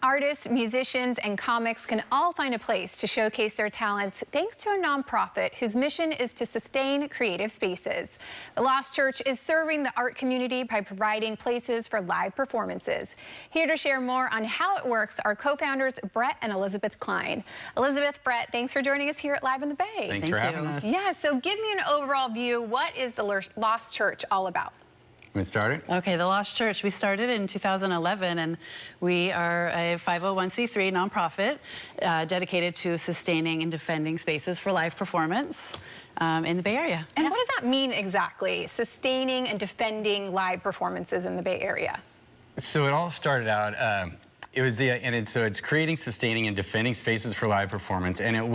Artists, musicians, and comics can all find a place to showcase their talents thanks to a nonprofit whose mission is to sustain creative spaces. The Lost Church is serving the art community by providing places for live performances. Here to share more on how it works are co-founders Brett and Elizabeth Cline. Elizabeth, Brett, thanks for joining us here at Live in the Bay. Thanks for having us. Yeah, so give me an overall view. What is the Lost Church all about? We started? Okay, the Lost Church, we started in 2011, and we are a 501c3 nonprofit dedicated to sustaining and defending spaces for live performance in the Bay Area. And what does that mean exactly, sustaining and defending live performances in the Bay Area? So it all started out, so it's creating, sustaining, and defending spaces for live performance. And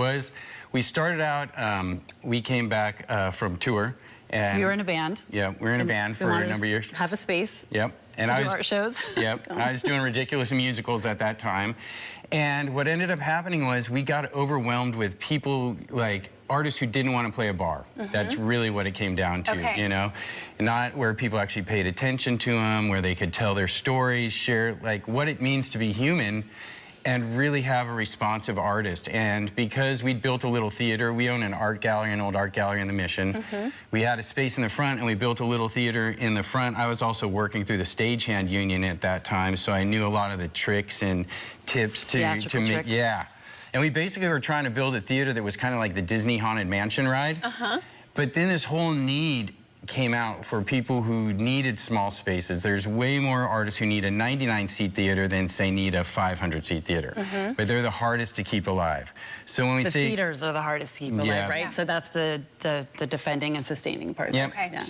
we started out, we came back from tour. And we were in a band. Yeah, we were in a band for a number of years. Have a space. Yep. And to do art shows. Yep. And I was doing ridiculous musicals at that time. And what ended up happening was we got overwhelmed with people, like artists who didn't want to play a bar. That's really what it came down to, you know? Not where people actually paid attention to them, where they could tell their stories, share like what it means to be human, and really have a responsive artist. And because we'd built a little theater, we own an art gallery, an old art gallery in the Mission. We had a space in the front, and we built a little theater in the front. I was also working through the stagehand union at that time, so I knew a lot of the tricks and tips to make. Yeah. And we basically were trying to build a theater that was kind of like the Disney Haunted Mansion ride. But then this whole need came out for people who needed small spaces. There's way more artists who need a 99-seat theater than, say, need a 500-seat theater. But they're the hardest to keep alive. So when we say... The theaters are the hardest to keep alive, right? Yeah. So that's the defending and sustaining part. Yep.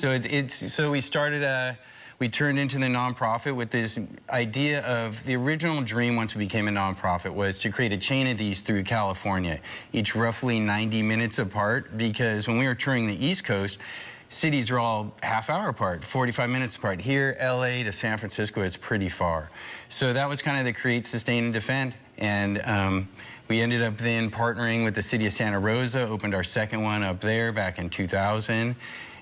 So we started... we turned into the nonprofit with this idea of the original dream once we became a nonprofit was to create a chain of these through California, each roughly 90 minutes apart, because when we were touring the East Coast, cities are all half-hour apart, 45 minutes apart. Here, LA to San Francisco, it's pretty far. So that was kind of the create, sustain, and defend. And we ended up then partnering with the city of Santa Rosa, opened our second one up there back in 2000,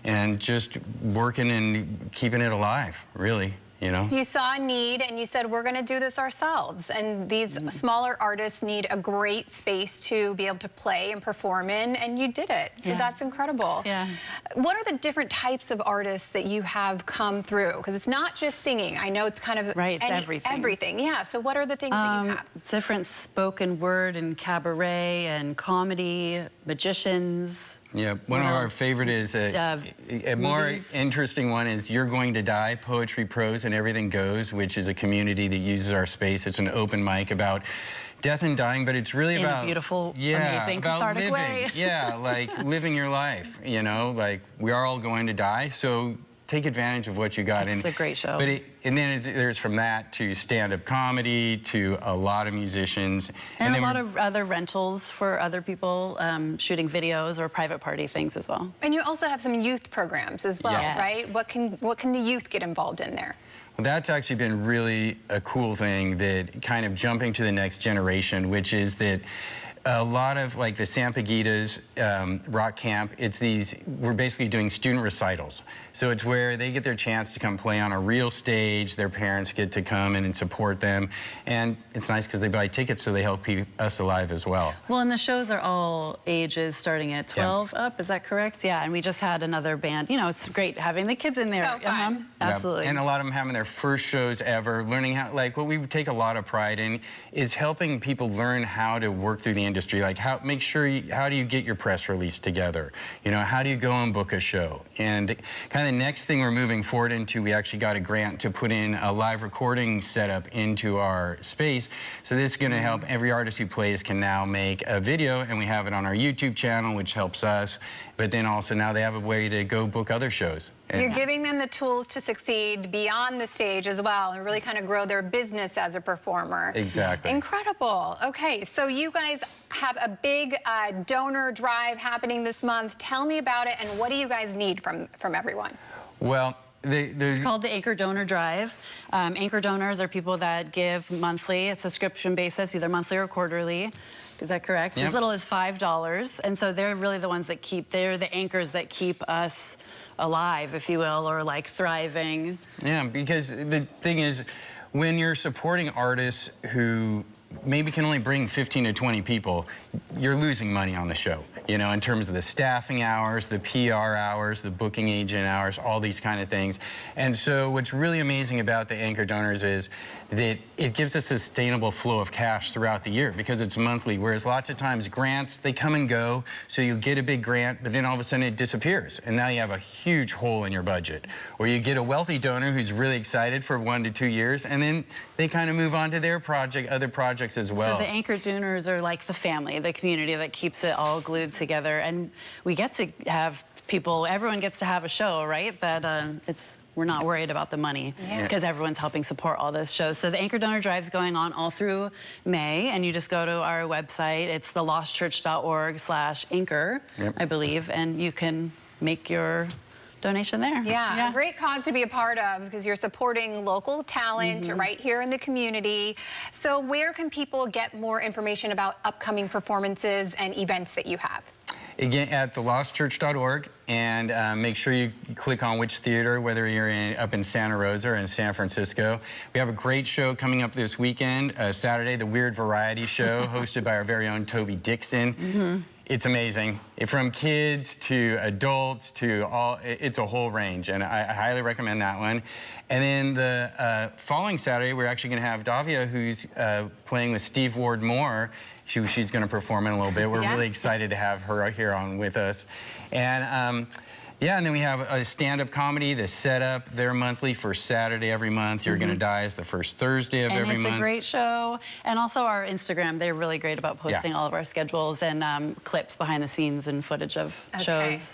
and just working and keeping it alive, really. You know? So you saw a need and you said, we're going to do this ourselves. And these smaller artists need a great space to be able to play and perform in, and you did it. So that's incredible. What are the different types of artists that you have come through? Because it's not just singing. I know it's kind of it's everything. Everything, yeah. So what are the things that you have? Different spoken word and cabaret and comedy, magicians. Yeah, one of our favorite is a more interesting one is You're Going to Die, Poetry, Prose, and Everything Goes, which is a community that uses our space. It's an open mic about death and dying, but it's really about... a beautiful, amazing, cathartic way. Yeah, like living your life, you know? Like, we are all going to die, so take advantage of what you got. It's a great show. And then there's from that to stand-up comedy to a lot of musicians. And a lot of other rentals for other people, shooting videos or private party things as well. And you also have some youth programs as well, right? What can the youth get involved in there? Well, that's actually been really a cool thing, that kind of jumping to the next generation, which is that a lot of like the Sampaguitas rock camp, we're basically doing student recitals. So it's where they get their chance to come play on a real stage, their parents get to come in and support them, and it's nice because they buy tickets so they help keep us alive as well. Well, and the shows are all ages starting at 12 up, is that correct? Yeah, and we just had another band. You know, it's great having the kids in there. So fun. Absolutely. And a lot of them having their first shows ever, learning how, like what we take a lot of pride in is helping people learn how to work through the industry, like how do you get your press release together? You know, how do you go and book a show? And kind of the next thing we're moving forward into, we actually got a grant to put in a live recording setup into our space. So this is going to help every artist who plays can now make a video, and we have it on our YouTube channel, which helps us. But then also now they have a way to go book other shows. You're giving them the tools to succeed beyond the stage as well and really kind of grow their business as a performer. Exactly. Incredible. Okay, so you guys have a big donor drive happening this month. Tell me about it, and what do you guys need from everyone? Well, it's called the Anchor Donor Drive. Anchor donors are people that give monthly, a subscription basis, either monthly or quarterly. Is that correct? Yep. As little as $5. And so they're really the ones that they're the anchors that keep us alive, if you will, or like thriving. Yeah, because the thing is, when you're supporting artists who maybe can only bring 15 to 20 people, you're losing money on the show, you know, in terms of the staffing hours, the PR hours, the booking agent hours, all these kind of things. And so what's really amazing about the anchor donors is that it gives a sustainable flow of cash throughout the year because it's monthly, whereas lots of times grants, they come and go, so you get a big grant, but then all of a sudden it disappears, and now you have a huge hole in your budget. Or you get a wealthy donor who's really excited for 1 to 2 years, and then they kind of move on to their project, other projects as well. So the anchor donors are like the family, the community that keeps it all glued together, and we get to have people, everyone gets to have a show, right? That we're not worried about the money because everyone's helping support all those shows. So the Anchor Donor Drive's going on all through May, and you just go to our website. It's thelostchurch.org/anchor, I believe, and you can make your donation there. Yeah, a great cause to be a part of because you're supporting local talent right here in the community. So where can people get more information about upcoming performances and events that you have? Again, at thelostchurch.org, and make sure you click on which theater, whether you're up in Santa Rosa or in San Francisco. We have a great show coming up this weekend, Saturday, the Weird Variety Show, hosted by our very own Toby Dixon. It's amazing. From kids to adults to all, it's a whole range, and I highly recommend that one. And then the following Saturday, we're actually going to have Davia, who's playing with Steve Ward Moore. She's going to perform in a little bit. We're really excited to have her here on with us. And yeah, and then we have a stand-up comedy, the Setup. They're monthly for Saturday every month. You're Gonna Die is the first Thursday of every month. And it's a great show. And also our Instagram, they're really great about posting all of our schedules and clips behind the scenes and footage of shows.